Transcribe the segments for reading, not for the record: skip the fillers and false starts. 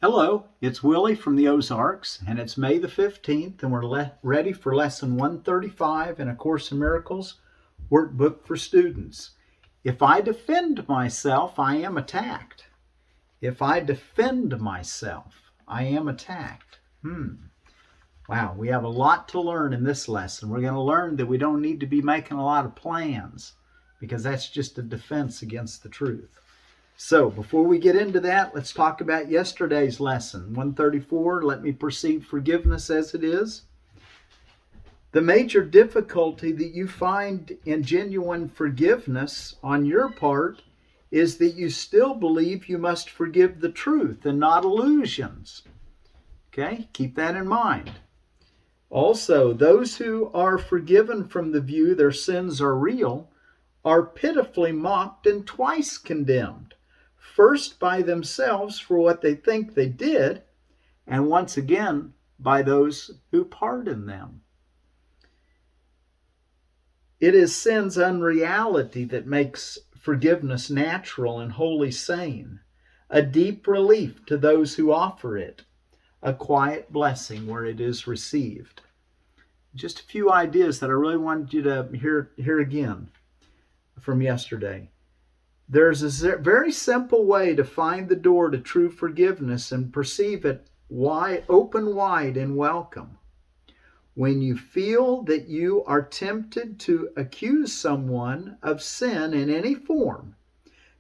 Hello, it's Willie from the Ozarks, and it's May the 15th, and we're ready for Lesson 135 in A Course in Miracles, Workbook for Students. If I defend myself, I am attacked. If I defend myself, I am attacked. Wow, we have a lot to learn in this lesson. We're going to learn that we don't need to be making a lot of plans, because that's just a defense against the truth. So before we get into that, let's talk about yesterday's lesson, 134, let me perceive forgiveness as it is. The major difficulty that you find in genuine forgiveness on your part is that you still believe you must forgive the truth and not illusions. Okay, keep that in mind. Also, those who are forgiven from the view their sins are real are pitifully mocked and twice condemned. First by themselves for what they think they did, and once again by those who pardon them. It is sin's unreality that makes forgiveness natural and wholly sane, a deep relief to those who offer it, a quiet blessing where it is received. Just a few ideas that I really wanted you to hear again from yesterday. There's a very simple way to find the door to true forgiveness and perceive it open wide and welcome. When you feel that you are tempted to accuse someone of sin in any form,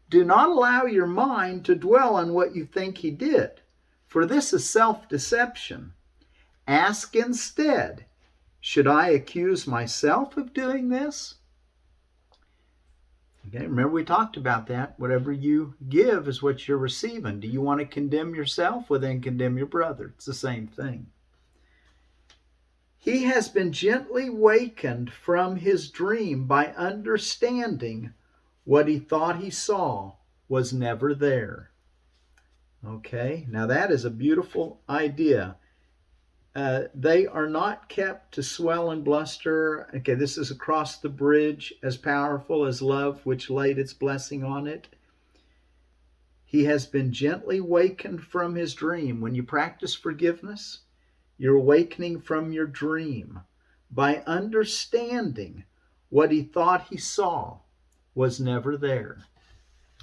do not allow your mind to dwell on what you think he did, for this is self-deception. Ask instead, should I accuse myself of doing this? Okay, remember we talked about that. Whatever you give is what you're receiving. Do you want to condemn yourself? Well, then condemn your brother. It's the same thing. He has been gently wakened from his dream by understanding what he thought he saw was never there. Okay, now that is a beautiful idea. They are not kept to swell and bluster. Okay, this is across the bridge, as powerful as love which laid its blessing on it. He has been gently wakened from his dream. When you practice forgiveness, you're awakening from your dream by understanding what he thought he saw was never there.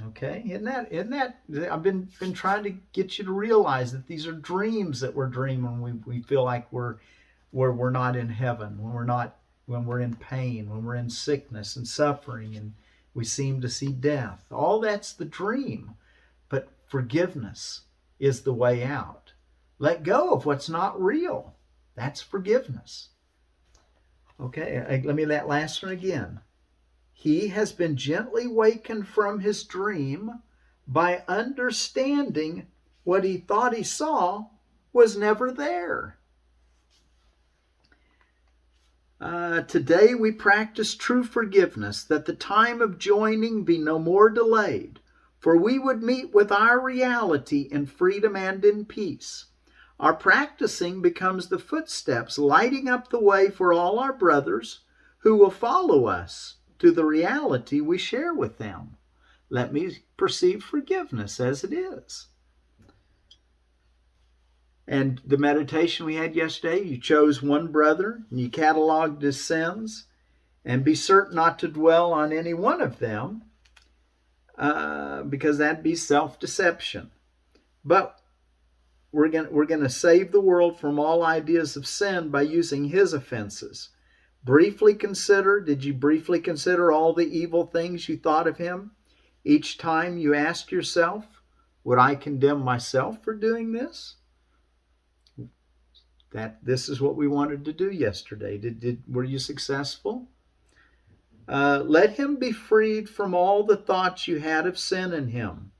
Okay, isn't that I've been trying to get you to realize that these are dreams that we're dreaming when we feel like we're not in heaven, when we're in pain, when we're in sickness and suffering and we seem to see death. All that's the dream. But forgiveness is the way out. Let go of what's not real. That's forgiveness. Okay, let me that last one again. He has been gently wakened from his dream by understanding what he thought he saw was never there. Today we practice true forgiveness, that the time of joining be no more delayed, for we would meet with our reality in freedom and in peace. Our practicing becomes the footsteps lighting up the way for all our brothers who will follow us to the reality we share with them. Let me perceive forgiveness as it is. And the meditation we had yesterday, you chose one brother and you cataloged his sins, and be certain not to dwell on any one of them, because that'd be self-deception. But we're going to save the world from all ideas of sin by using his offenses. Did you briefly consider all the evil things you thought of him? Each time you asked yourself, would I condemn myself for doing this? This is what we wanted to do yesterday. Were you successful? Let him be freed from all the thoughts you had of sin in him.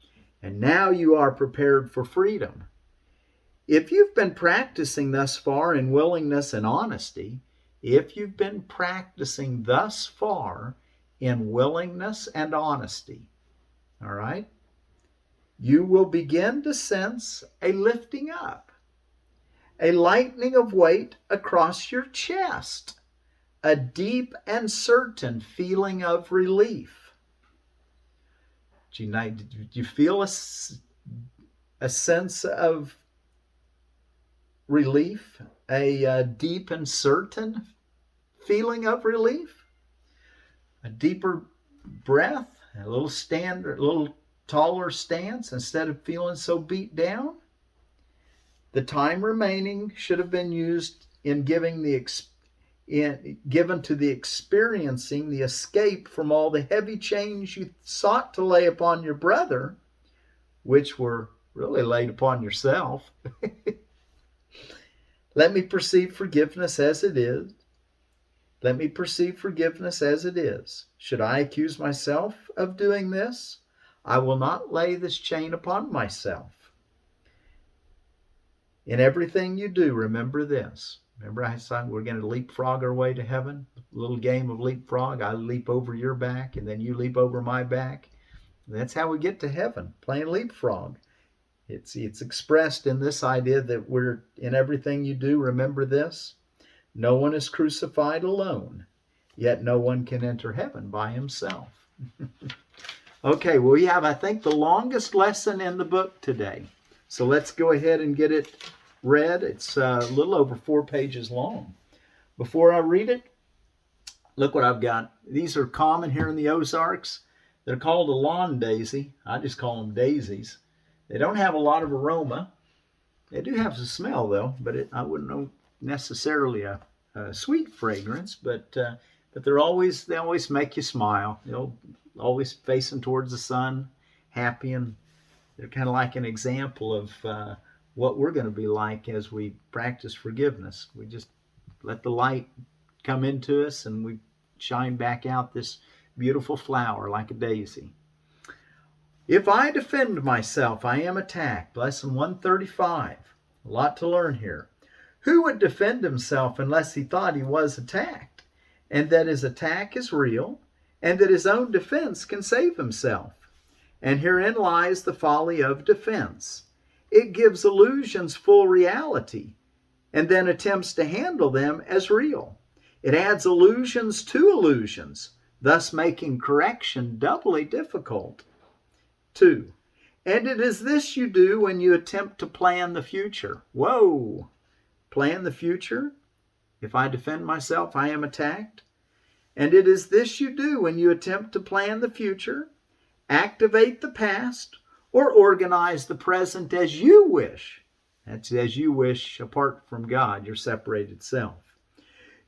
And now you are prepared for freedom. If you've been practicing thus far in willingness and honesty, you will begin to sense a lifting up, a lightening of weight across your chest, a deep and certain feeling of relief. Did you feel a sense of relief, a deep and certain feeling of relief, a deeper breath, a little taller stance instead of feeling so beat down. The time remaining should have been used in given to the experiencing the escape from all the heavy chains you sought to lay upon your brother, which were really laid upon yourself. Let me perceive forgiveness as it is. Let me perceive forgiveness as it is. Should I accuse myself of doing this, I will not lay this chain upon myself. In everything you do, remember this. Remember I said we're going to leapfrog our way to heaven? A little game of leapfrog. I leap over your back and then you leap over my back. That's how we get to heaven, playing leapfrog. It's expressed in this idea that we're in everything you do, remember this. No one is crucified alone, yet no one can enter heaven by himself. Okay, well, we have, I think, the longest lesson in the book today. So let's go ahead and get it read. It's a little over 4 pages long. Before I read it, look what I've got. These are common here in the Ozarks. They're called a lawn daisy. I just call them daisies. They don't have a lot of aroma. They do have some smell, though, but I wouldn't know necessarily a sweet fragrance, but they always make you smile. They'll always facing towards the sun, happy, and they're kind of like an example of what we're going to be like as we practice forgiveness. We just let the light come into us and we shine back out this beautiful flower like a daisy. If I defend myself, I am attacked. Lesson 135. A lot to learn here. Who would defend himself unless he thought he was attacked, and that his attack is real, and that his own defense can save himself? And herein lies the folly of defense. It gives illusions full reality, and then attempts to handle them as real. It adds illusions to illusions, thus making correction doubly difficult. 2. And it is this you do when you attempt to plan the future. Whoa! Plan the future? If I defend myself, I am attacked. And it is this you do when you attempt to plan the future, activate the past, or organize the present as you wish. That's as you wish apart from God, your separated self.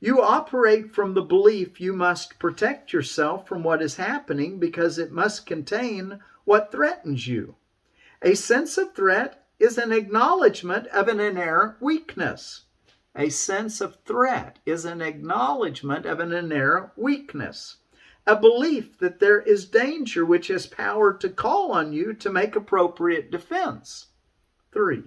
You operate from the belief you must protect yourself from what is happening because it must contain what threatens you. A sense of threat is an acknowledgement of an inherent weakness. A sense of threat is an acknowledgement of an inherent weakness. A belief that there is danger which has power to call on you to make appropriate defense. 3.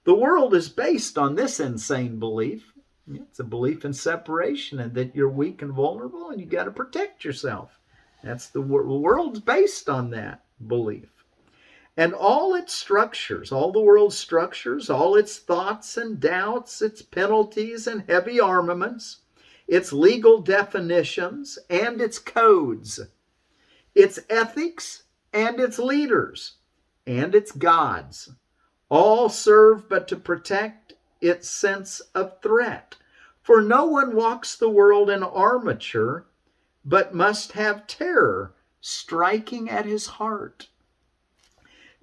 The world is based on this insane belief. It's a belief in separation and that you're weak and vulnerable and you got to protect yourself. That's the world's based on that belief. And all its structures, all the world's structures, all its thoughts and doubts, its penalties and heavy armaments, its legal definitions and its codes, its ethics and its leaders, and its gods, all serve but to protect its sense of threat. For no one walks the world in armature, but must have terror striking at his heart.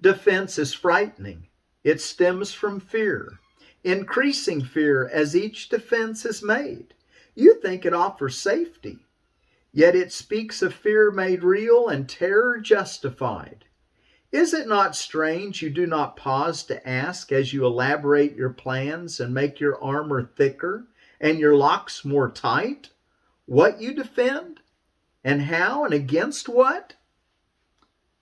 Defense is frightening. It stems from fear, increasing fear as each defense is made. You think it offers safety, yet it speaks of fear made real and terror justified. Is it not strange you do not pause to ask as you elaborate your plans and make your armor thicker and your locks more tight, what you defend and how and against what?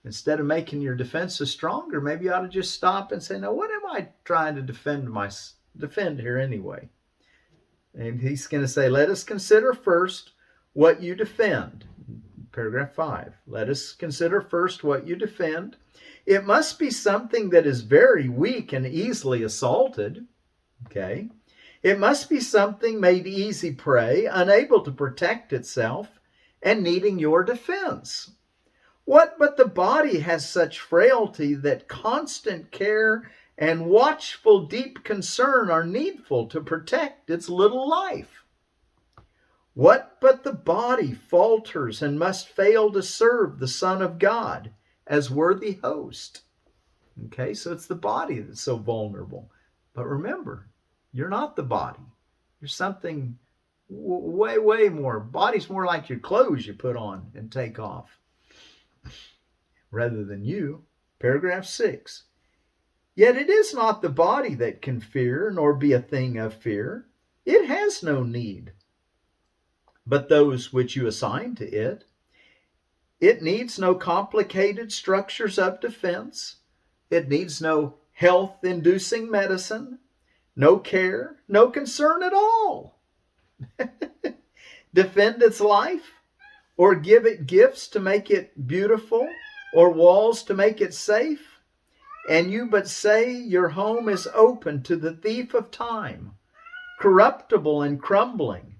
Instead of making your defenses stronger, maybe you ought to just stop and say, now what am I trying to defend here anyway? And he's going to say, let us consider first what you defend. Paragraph 5. Let us consider first what you defend. It must be something that is very weak and easily assaulted. Okay. It must be something made easy prey, unable to protect itself, and needing your defense. What but the body has such frailty that constant care and watchful deep concern are needful to protect its little life. What but the body falters and must fail to serve the Son of God as worthy host? Okay, so it's the body that's so vulnerable. But remember, you're not the body. You're something way, way more. Body's more like your clothes you put on and take off rather than you. Paragraph 6. Yet it is not the body that can fear, nor be a thing of fear. It has no need, but those which you assign to it. It needs no complicated structures of defense. It needs no health-inducing medicine, no care, no concern at all. Defend its life, or give it gifts to make it beautiful, or walls to make it safe, and you but say your home is open to the thief of time, corruptible and crumbling,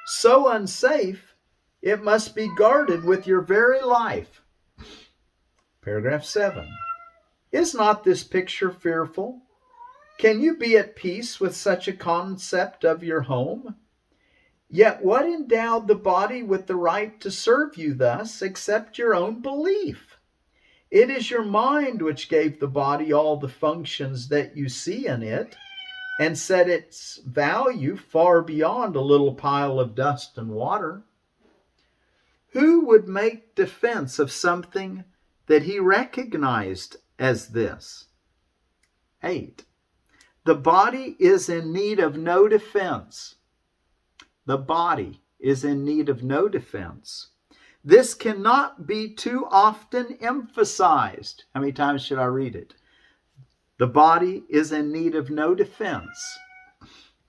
so unsafe it must be guarded with your very life. Paragraph 7. Is not this picture fearful? Can you be at peace with such a concept of your home? Yet what endowed the body with the right to serve you thus, except your own belief? It is your mind which gave the body all the functions that you see in it, and set its value far beyond a little pile of dust and water. Who would make defense of something that he recognized as this? 8. The body is in need of no defense. The body is in need of no defense. This cannot be too often emphasized. How many times should I read it? The body is in need of no defense.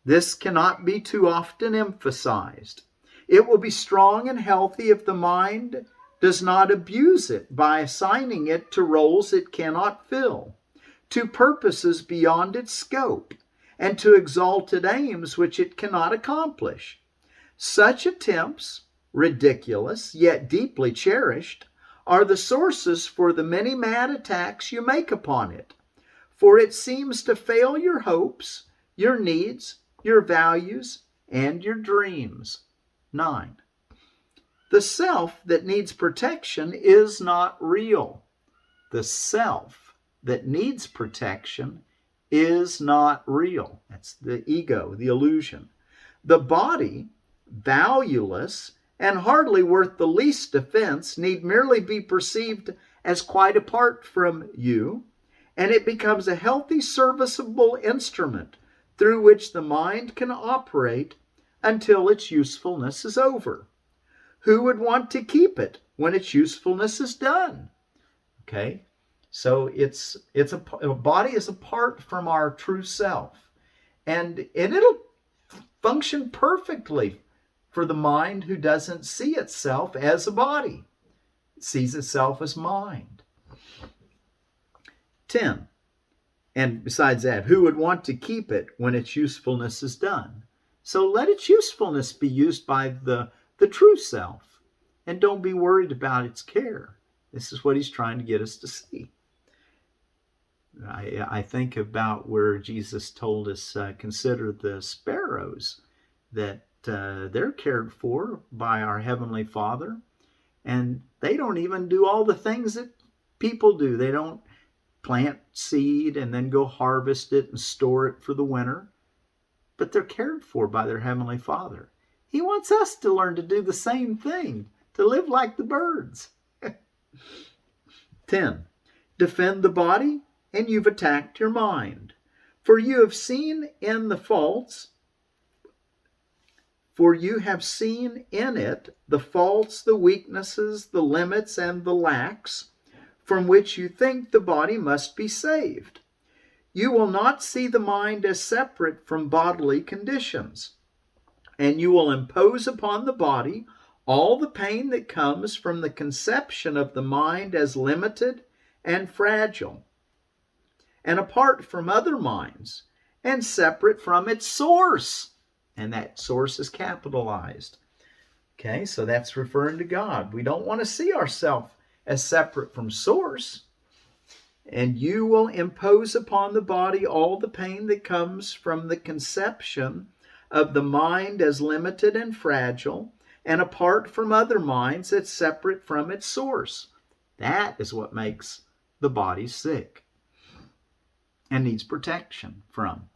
This cannot be too often emphasized. It will be strong and healthy if the mind does not abuse it by assigning it to roles it cannot fill, to purposes beyond its scope, and to exalted aims which it cannot accomplish. Such attempts, ridiculous yet deeply cherished, are the sources for the many mad attacks you make upon it, for it seems to fail your hopes, your needs, your values, and your dreams. 9. The self that needs protection is not real. The self that needs protection is not real. That's the ego, the illusion. The body, valueless and hardly worth the least defense, need merely be perceived as quite apart from you, and it becomes a healthy, serviceable instrument through which the mind can operate until its usefulness is over. Who would want to keep it when its usefulness is done? Okay, so a body is apart from our true self, and it'll function perfectly for the mind who doesn't see itself as a body. It sees itself as mind. 10. And besides that, who would want to keep it when its usefulness is done? So let its usefulness be used by the true self, and don't be worried about its care. This is what he's trying to get us to see. I think about where Jesus told us, consider the sparrows, that they're cared for by our Heavenly Father, and they don't even do all the things that people do. They don't plant seed and then go harvest it and store it for the winter, but they're cared for by their Heavenly Father. He wants us to learn to do the same thing, to live like the birds. 10. Defend the body, and you've attacked your mind. For you have seen in the faults, for you have seen in it the faults, the weaknesses, the limits, and the lacks, from which you think the body must be saved. You will not see the mind as separate from bodily conditions, and you will impose upon the body all the pain that comes from the conception of the mind as limited and fragile, and apart from other minds, and separate from its source. And that source is capitalized. Okay, so that's referring to God. We don't want to see ourselves as separate from source. And you will impose upon the body all the pain that comes from the conception of the mind as limited and fragile and apart from other minds that's separate from its source. That is what makes the body sick and needs protection from,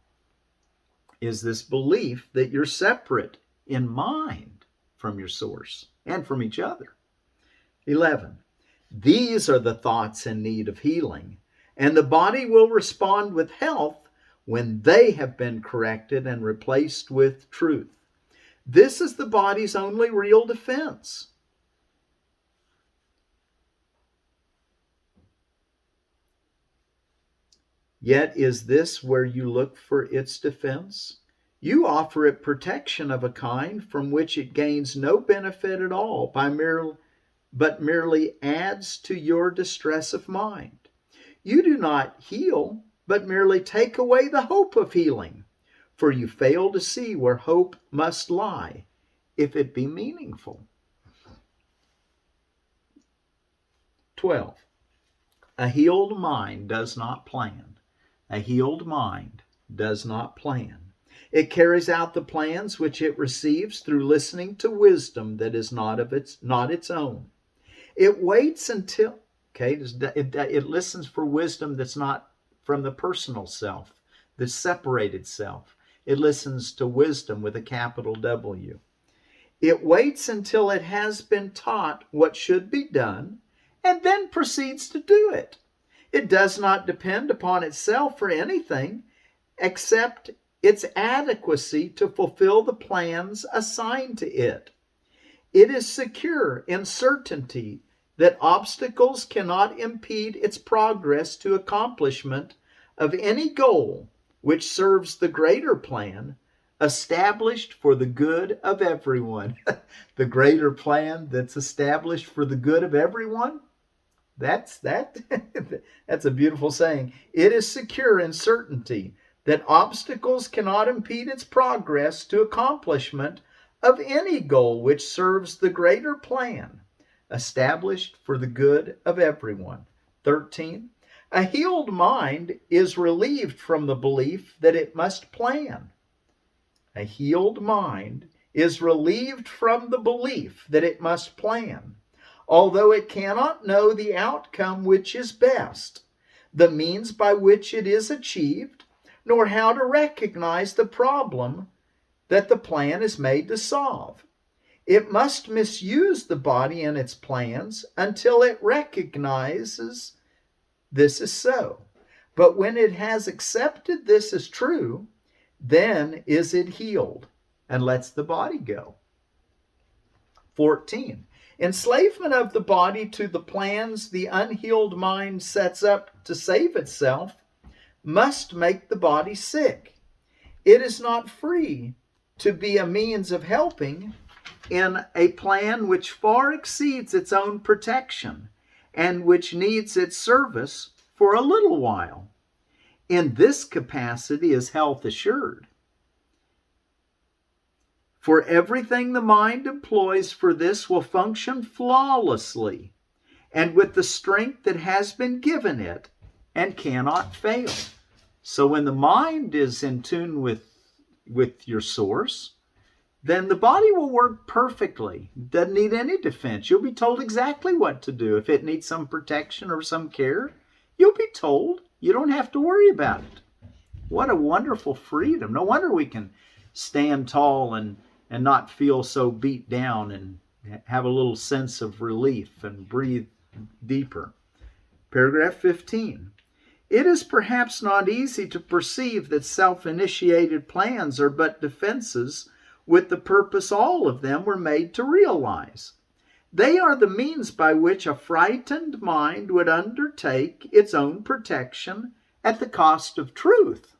is this belief that you're separate in mind from your source and from each other. 11. These are the thoughts in need of healing, and the body will respond with health when they have been corrected and replaced with truth. This is the body's only real defense. Yet is this where you look for its defense? You offer it protection of a kind from which it gains no benefit at all, but merely adds to your distress of mind. You do not heal, but merely take away the hope of healing, for you fail to see where hope must lie, if it be meaningful. 12. A healed mind does not plan. A healed mind does not plan. It carries out the plans which it receives through listening to wisdom that is not its own. It waits until, it listens for wisdom that's not from the personal self, the separated self. It listens to wisdom with a capital W. It waits until it has been taught what should be done and then proceeds to do it. It does not depend upon itself for anything except its adequacy to fulfill the plans assigned to it. It is secure in certainty that obstacles cannot impede its progress to accomplishment of any goal which serves the greater plan established for the good of everyone. The greater plan that's established for the good of everyone? That's a beautiful saying. It is secure in certainty that obstacles cannot impede its progress to accomplishment of any goal which serves the greater plan established for the good of everyone. 13. A healed mind is relieved from the belief that it must plan. A healed mind is relieved from the belief that it must plan, although it cannot know the outcome which is best, the means by which it is achieved, nor how to recognize the problem that the plan is made to solve. It must misuse the body and its plans until it recognizes this is so. But when it has accepted this as true, then is it healed and lets the body go. 14. Enslavement of the body to the plans the unhealed mind sets up to save itself must make the body sick. It is not free to be a means of helping in a plan which far exceeds its own protection and which needs its service for a little while. In this capacity is health assured. For everything the mind employs for this will function flawlessly and with the strength that has been given it and cannot fail. So when the mind is in tune with your source, then the body will work perfectly. Doesn't need any defense. You'll be told exactly what to do. If it needs some protection or some care, you'll be told. You don't have to worry about it. What a wonderful freedom. No wonder we can stand tall and not feel so beat down and have a little sense of relief and breathe deeper. Paragraph 15. It is perhaps not easy to perceive that self-initiated plans are but defenses with the purpose all of them were made to realize. They are the means by which a frightened mind would undertake its own protection at the cost of truth.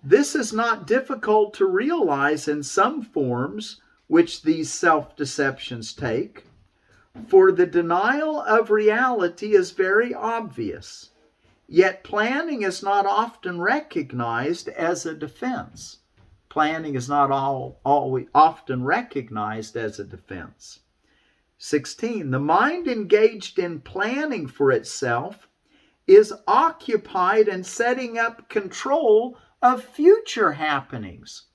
This is not difficult to realize in some forms which these self-deceptions take, for the denial of reality is very obvious, yet planning is not often recognized as a defense. Planning is not always often recognized as a defense. 16. The mind engaged in planning for itself is occupied in setting up control of future happenings.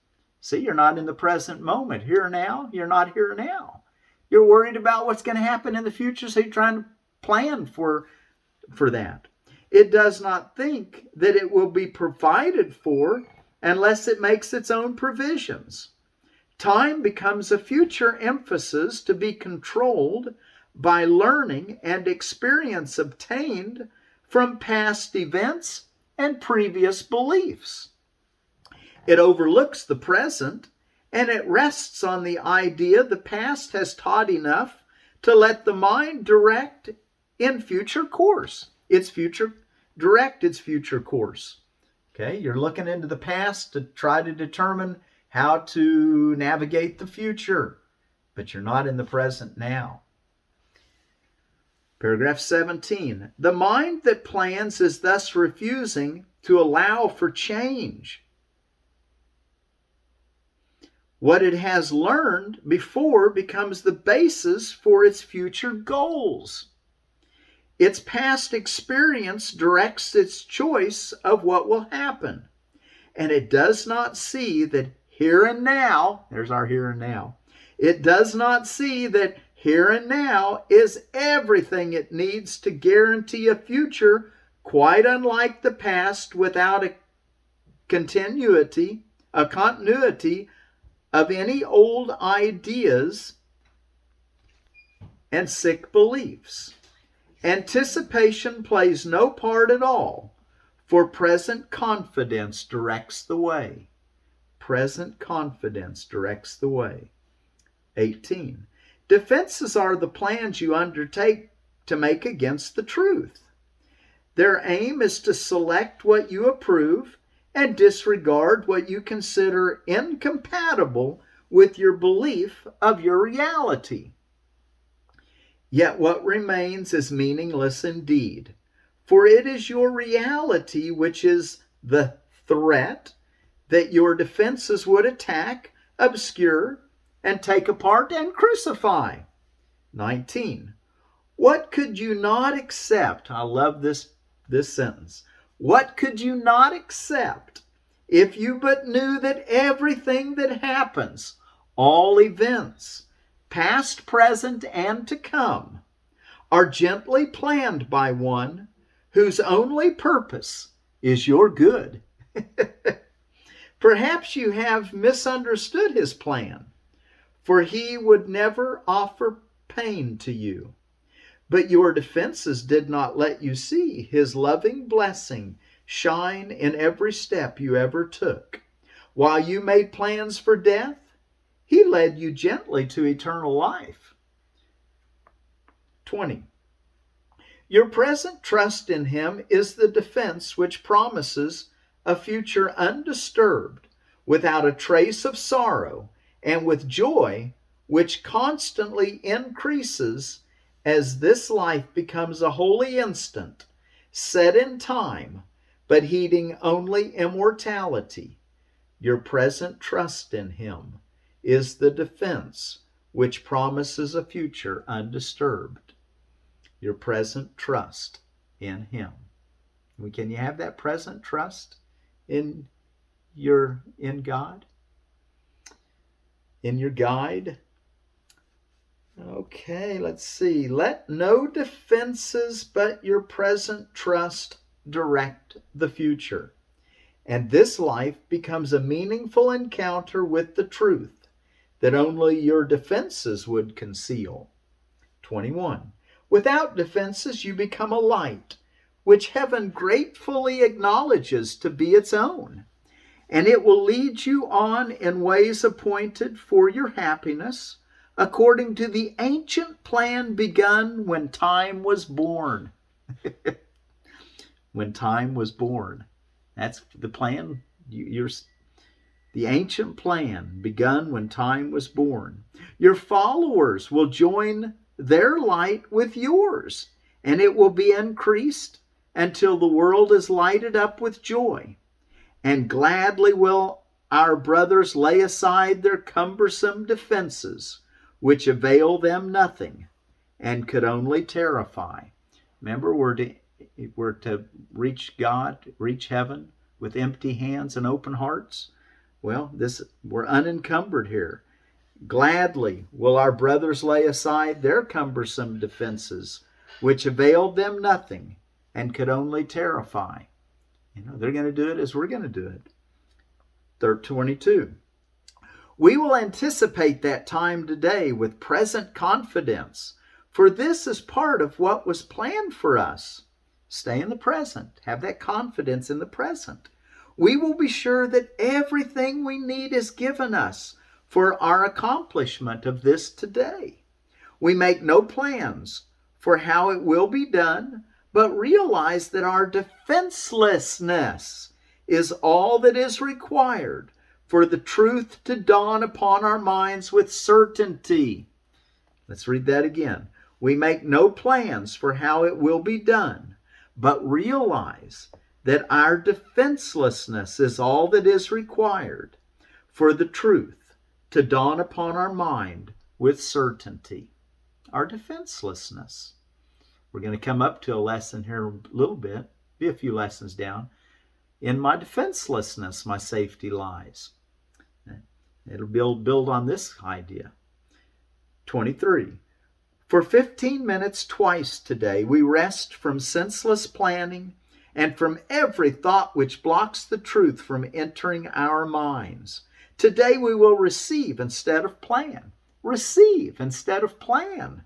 See, you're not in the present moment. Here now, you're not here now. You're worried about what's going to happen in the future, so you're trying to plan for that. It does not think that it will be provided for unless it makes its own provisions. Time becomes a future emphasis to be controlled by learning and experience obtained from past events and previous beliefs. It overlooks the present, and it rests on the idea the past has taught enough to let the mind direct its future course. Okay, you're looking into the past to try to determine how to navigate the future, but you're not in the present now. Paragraph 17. The mind that plans is thus refusing to allow for change. What it has learned before becomes the basis for its future goals. Its past experience directs its choice of what will happen, and it does not see that here and now, there's our here and now, it does not see that here and now is everything it needs to guarantee a future quite unlike the past, without a continuity of any old ideas and sick beliefs. Anticipation plays no part at all, for present confidence directs the way. Present confidence directs the way. 18. Defenses are the plans you undertake to make against the truth. Their aim is to select what you approve and disregard what you consider incompatible with your belief of your reality. Yet what remains is meaningless indeed, for it is your reality which is the threat that your defenses would attack, obscure, and take apart and crucify. 19. What could you not accept? I love this sentence. What could you not accept if you but knew that everything that happens, all events, past, present, and to come, are gently planned by one whose only purpose is your good? Perhaps you have misunderstood his plan, for he would never offer pain to you. But your defenses did not let you see his loving blessing shine in every step you ever took. While you made plans for death, he led you gently to eternal life. 20. Your present trust in him is the defense which promises a future undisturbed, without a trace of sorrow, and with joy which constantly increases as this life becomes a holy instant, set in time, but heeding only immortality. Your present trust in him is the defense which promises a future undisturbed. Your present trust in him. Can you have that present trust in God? In your guide? Okay, let's see. Let no defenses but your present trust direct the future, and this life becomes a meaningful encounter with the truth that only your defenses would conceal. 21. Without defenses, you become a light, which heaven gratefully acknowledges to be its own, and it will lead you on in ways appointed for your happiness, according to the ancient plan begun when time was born. When time was born. That's the plan. The ancient plan begun when time was born. Your followers will join their light with yours, and it will be increased until the world is lighted up with joy. And gladly will our brothers lay aside their cumbersome defenses, which avail them nothing and could only terrify. Remember, we're to we're to reach God, reach heaven with empty hands and open hearts. Well, we're unencumbered here. Gladly will our brothers lay aside their cumbersome defenses, which availed them nothing and could only terrify. They're going to do it as we're going to do it. 22. We will anticipate that time today with present confidence, for this is part of what was planned for us. Stay in the present. Have that confidence in the present. We will be sure that everything we need is given us for our accomplishment of this today. We make no plans for how it will be done, but realize that our defenselessness is all that is required for the truth to dawn upon our minds with certainty. Let's read that again. We make no plans for how it will be done, but realize that our defenselessness is all that is required for the truth to dawn upon our mind with certainty. Our defenselessness. We're going to come up to a lesson here a little bit, be a few lessons down. In my defenselessness, my safety lies. It'll build on this idea. 23. For 15 minutes twice today, we rest from senseless planning and from every thought which blocks the truth from entering our minds. Today we will receive instead of plan. Receive instead of plan.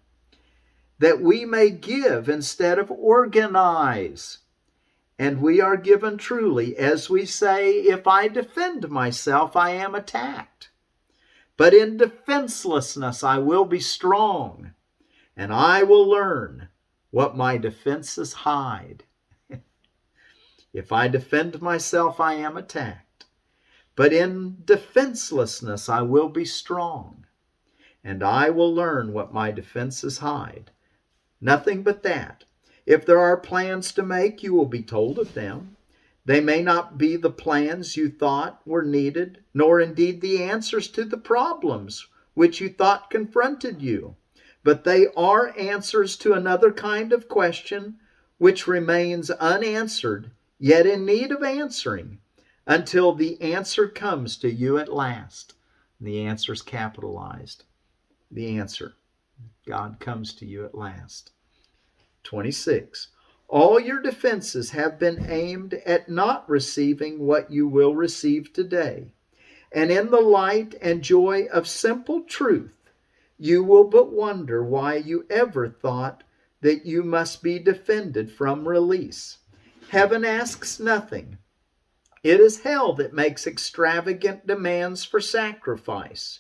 That we may give instead of organize. And we are given truly, as we say, if I defend myself, I am attacked. But in defenselessness I will be strong, and I will learn what my defenses hide. If I defend myself, I am attacked. But in defenselessness I will be strong, and I will learn what my defenses hide. Nothing but that. If there are plans to make, you will be told of them. They may not be the plans you thought were needed, nor indeed the answers to the problems which you thought confronted you. But they are answers to another kind of question which remains unanswered, yet in need of answering, until the answer comes to you at last. The answer is capitalized. The answer. God comes to you at last. 26. All your defenses have been aimed at not receiving what you will receive today. And in the light and joy of simple truth, you will but wonder why you ever thought that you must be defended from release. Heaven asks nothing. It is hell that makes extravagant demands for sacrifice.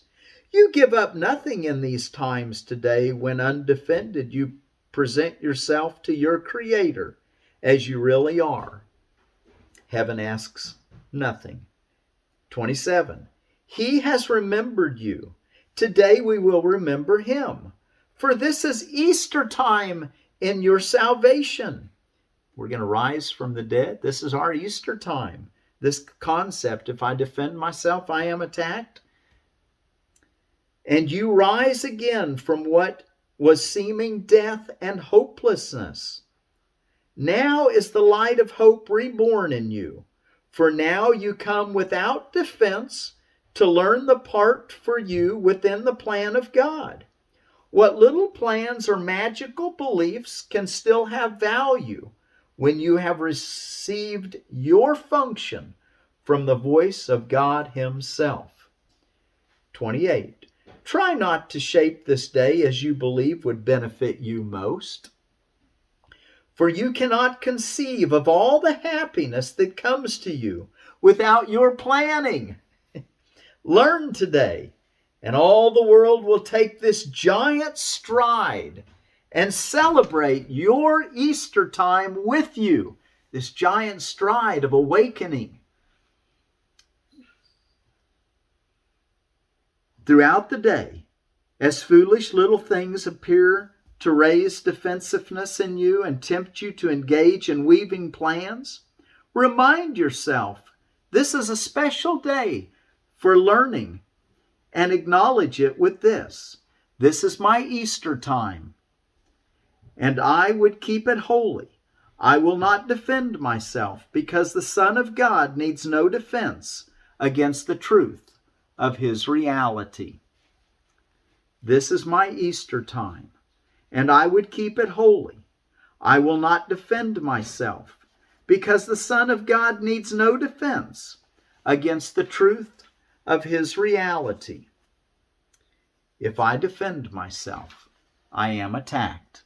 You give up nothing in these times today when undefended you present yourself to your Creator as you really are. Heaven asks nothing. 27. He has remembered you. Today we will remember Him. For this is Easter time in your salvation. We're going to rise from the dead. This is our Easter time. This concept, if I defend myself, I am attacked. And you rise again from what was seeming death and hopelessness. Now is the light of hope reborn in you. For now you come without defense to learn the part for you within the plan of God. What little plans or magical beliefs can still have value when you have received your function from the voice of God Himself. 28. Try not to shape this day as you believe would benefit you most. For you cannot conceive of all the happiness that comes to you without your planning. Learn today, and all the world will take this giant stride and celebrate your Easter time with you, this giant stride of awakening. Throughout the day, as foolish little things appear to raise defensiveness in you and tempt you to engage in weaving plans, remind yourself this is a special day for learning, and acknowledge it with this. This is my Easter time, and I would keep it holy. I will not defend myself, because the Son of God needs no defense against the truth of his reality. This is my Easter time, and I would keep it holy. I will not defend myself, because the Son of God needs no defense against the truth of his reality. If I defend myself, I am attacked.